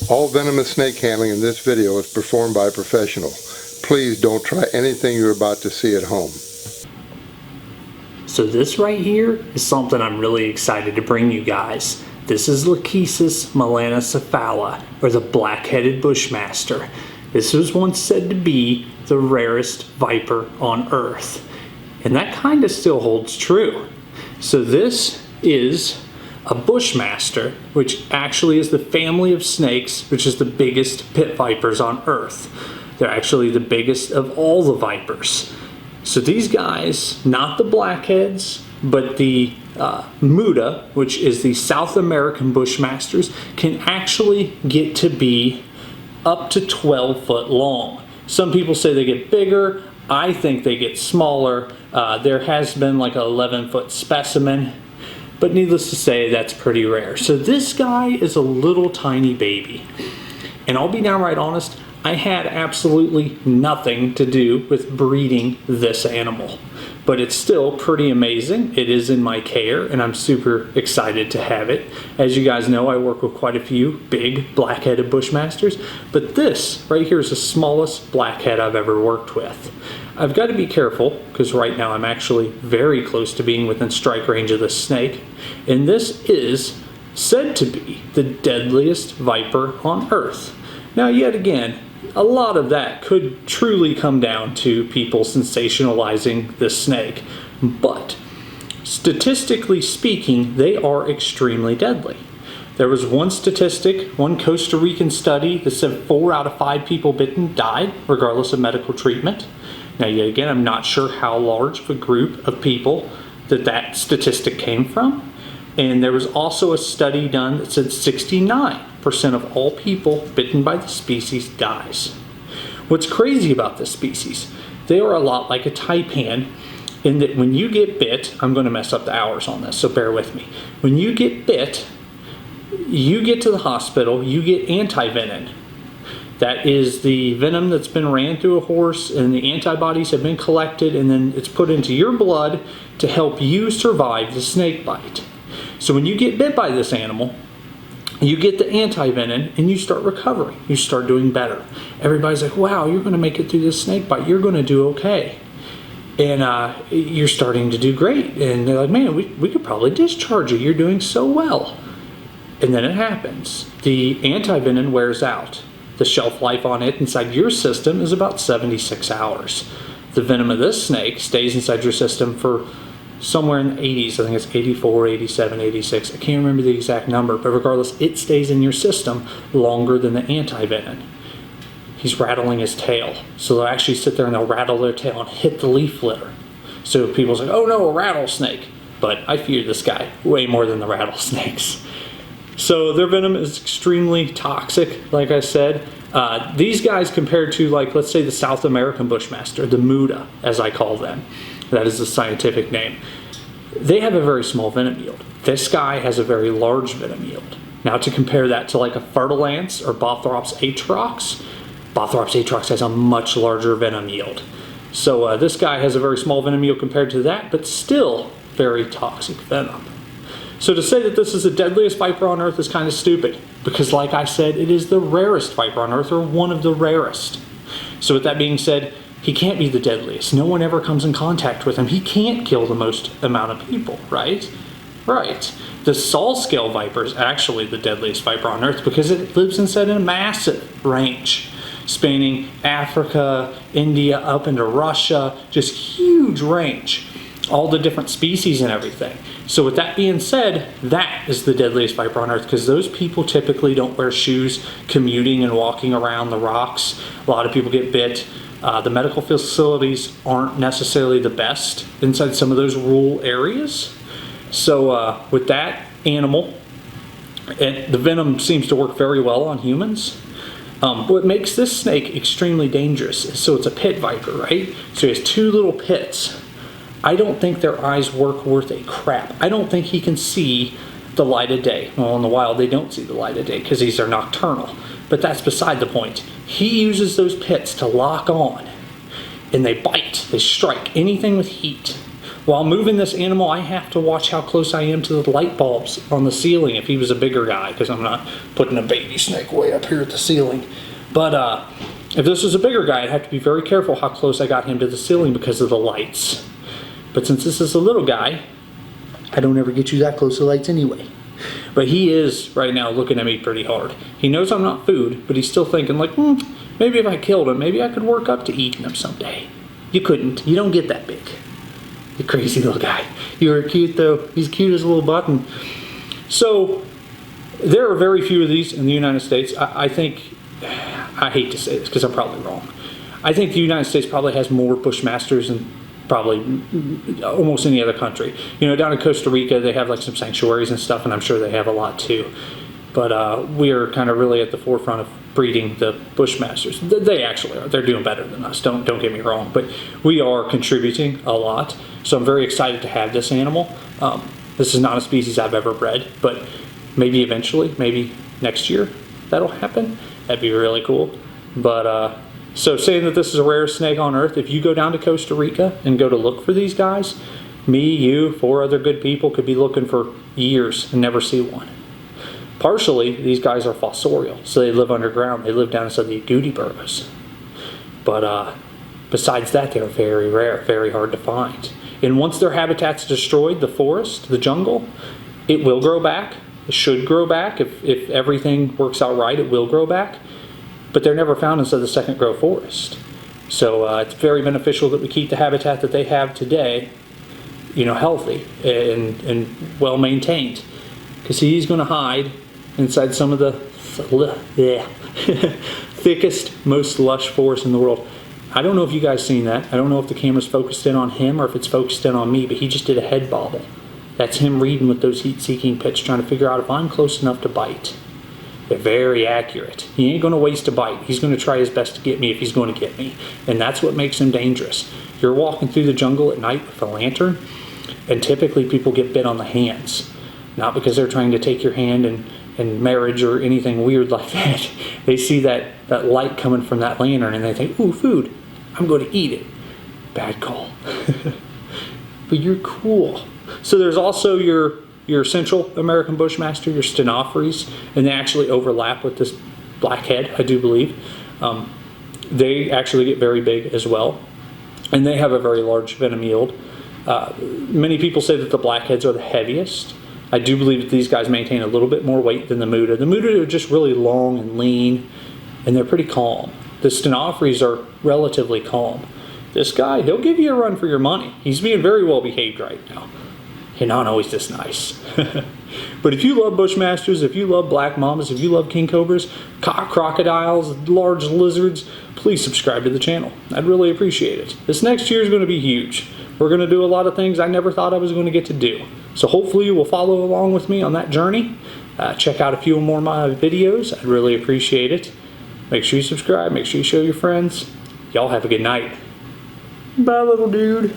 All venomous snake handling in this video is performed by a professional. Please don't try anything you're about to see at home. So this right here is something I'm really excited to bring you guys. This is Lachesis melanocephala, or the black-headed Bushmaster. This was once said to be the rarest viper on Earth. And that kind of still holds true. So this is a Bushmaster, which actually is the family of snakes, which is the biggest pit vipers on Earth. They're actually the biggest of all the vipers. So these guys, not the blackheads, but the Muda, which is the South American Bushmasters, can actually get to be up to 12 foot long. Some people say they get bigger. I think they get smaller. There has been like an 11-foot specimen, but needless to say, that's pretty rare. So this guy is a little tiny baby. And I'll be downright honest, I had absolutely nothing to do with breeding this animal. But it's still pretty amazing. It is in my care, and I'm super excited to have it. As you guys know, I work with quite a few big black-headed Bushmasters, but this right here is the smallest blackhead I've ever worked with. I've got to be careful, because right now I'm actually very close to being within strike range of this snake, and this is said to be the deadliest viper on Earth. Now, yet again, a lot of that could truly come down to people sensationalizing this snake, but statistically speaking, they are extremely deadly. There was one statistic, one Costa Rican study that said 4 out of 5 people bitten died regardless of medical treatment. Now, yet again, I'm not sure how large of a group of people that statistic came from. And there was also a study done that said 69% of all people bitten by the species dies. What's crazy about this species, they are a lot like a taipan in that when you get bit, I'm going to mess up the hours on this, so bear with me. When you get bit, you get to the hospital, you get anti-venom. That is the venom that's been ran through a horse, and the antibodies have been collected, and then it's put into your blood to help you survive the snake bite. So when you get bit by this animal, you get the anti-venom and you start recovering. You start doing better. Everybody's like, wow, you're going to make it through this snake bite. You're going to do okay. And you're starting to do great. And they're like, man, we could probably discharge you. You're doing so well. And then it happens. The anti-venom wears out. The shelf life on it inside your system is about 76 hours. The venom of this snake stays inside your system for somewhere in the 80s. I think it's 84, 87, 86. I can't remember the exact number, but regardless, it stays in your system longer than the anti-venom. He's rattling his tail. So they'll actually sit there and they'll rattle their tail and hit the leaf litter. So people's like, oh no, a rattlesnake. But I fear this guy way more than the rattlesnakes. So their venom is extremely toxic, like I said. These guys compared to, like, let's say the South American Bushmaster, the Muda, as I call them. That is the scientific name. They have a very small venom yield. This guy has a very large venom yield. Now, to compare that to like a Fertilance or Bothrops atrox, Bothrops atrox has a much larger venom yield. So this guy has a very small venom yield compared to that, but still very toxic venom. So to say that this is the deadliest viper on Earth is kind of stupid, because like I said, it is the rarest viper on Earth, or one of the rarest. So with that being said, he can't be the deadliest. No one ever comes in contact with him. He can't kill the most amount of people, right? Right. The Saul scale viper is actually the deadliest viper on Earth because it lives inside a massive range, spanning Africa, India, up into Russia, just huge range. All the different species and everything. So with that being said, that is the deadliest viper on Earth, because those people typically don't wear shoes commuting and walking around the rocks. A lot of people get bit. The medical facilities aren't necessarily the best inside some of those rural areas. So with that animal, the venom seems to work very well on humans. What makes this snake extremely dangerous is, so it's a pit viper, right? So he has 2 little pits. I don't think their eyes work worth a crap. I don't think he can see the light of day. Well, in the wild, they don't see the light of day because these are nocturnal. But that's beside the point. He uses those pits to lock on, and they bite, they strike anything with heat. While moving this animal, I have to watch how close I am to the light bulbs on the ceiling if he was a bigger guy, because I'm not putting a baby snake way up here at the ceiling. But if this was a bigger guy, I'd have to be very careful how close I got him to the ceiling because of the lights. But since this is a little guy, I don't ever get you that close to lights anyway. But he is right now looking at me pretty hard. He knows I'm not food, but he's still thinking like, maybe if I killed him, maybe I could work up to eating him someday. You couldn't. You don't get that big. You crazy little guy. You were cute though. He's cute as a little button. So there are very few of these in the United States. I think, I hate to say this because I'm probably wrong. I think the United States probably has more Bushmasters than probably almost any other country. You know, down in Costa Rica, they have like some sanctuaries and stuff, and I'm sure they have a lot too. But we are kind of really at the forefront of breeding the Bushmasters. They actually are. They're doing better than us. Don't get me wrong. But we are contributing a lot. So I'm very excited to have this animal. This is not a species I've ever bred, but maybe eventually, maybe next year, that'll happen. That'd be really cool. But so saying that this is the rarest snake on earth, if you go down to Costa Rica and go to look for these guys, me, you, 4 other good people could be looking for years and never see one. Partially, these guys are fossorial, so they live underground. They live down inside the agouti burrows. But besides that, they're very rare, very hard to find. And once their habitat's destroyed, the forest, the jungle, it will grow back. It should grow back. If everything works out right, it will grow back. But they're never found inside the second growth forest. So it's very beneficial that we keep the habitat that they have today, you know, healthy and well maintained. Because he's going to hide inside some of the thickest, most lush forest in the world. I don't know if you guys seen that. I don't know if the camera's focused in on him or if it's focused in on me, but he just did a head bobble. That's him reading with those heat-seeking pits, trying to figure out if I'm close enough to bite. They're very accurate. He ain't going to waste a bite. He's going to try his best to get me if he's going to get me. And that's what makes him dangerous. You're walking through the jungle at night with a lantern, and typically people get bit on the hands. Not because they're trying to take your hand and marriage or anything weird like that. They see that light coming from that lantern and they think, ooh, food. I'm going to eat it. Bad call. But you're cool. So there's also your Central American Bushmaster, your Stenopheres, and they actually overlap with this blackhead, I do believe. They actually get very big as well, and they have a very large venom yield. Many people say that the blackheads are the heaviest. I do believe that these guys maintain a little bit more weight than the Muta. The Muta are just really long and lean, and they're pretty calm. The Stenopheres are relatively calm. This guy, he'll give you a run for your money. He's being very well behaved right now. You're not always this nice. But if you love Bushmasters, if you love black mamas, if you love king cobras, crocodiles, large lizards, please subscribe to the channel. I'd really appreciate it. This next year is going to be huge. We're going to do a lot of things I never thought I was going to get to do. So hopefully you will follow along with me on that journey. Check out a few more of my videos. I'd really appreciate it. Make sure you subscribe. Make sure you show your friends. Y'all have a good night. Bye, little dude.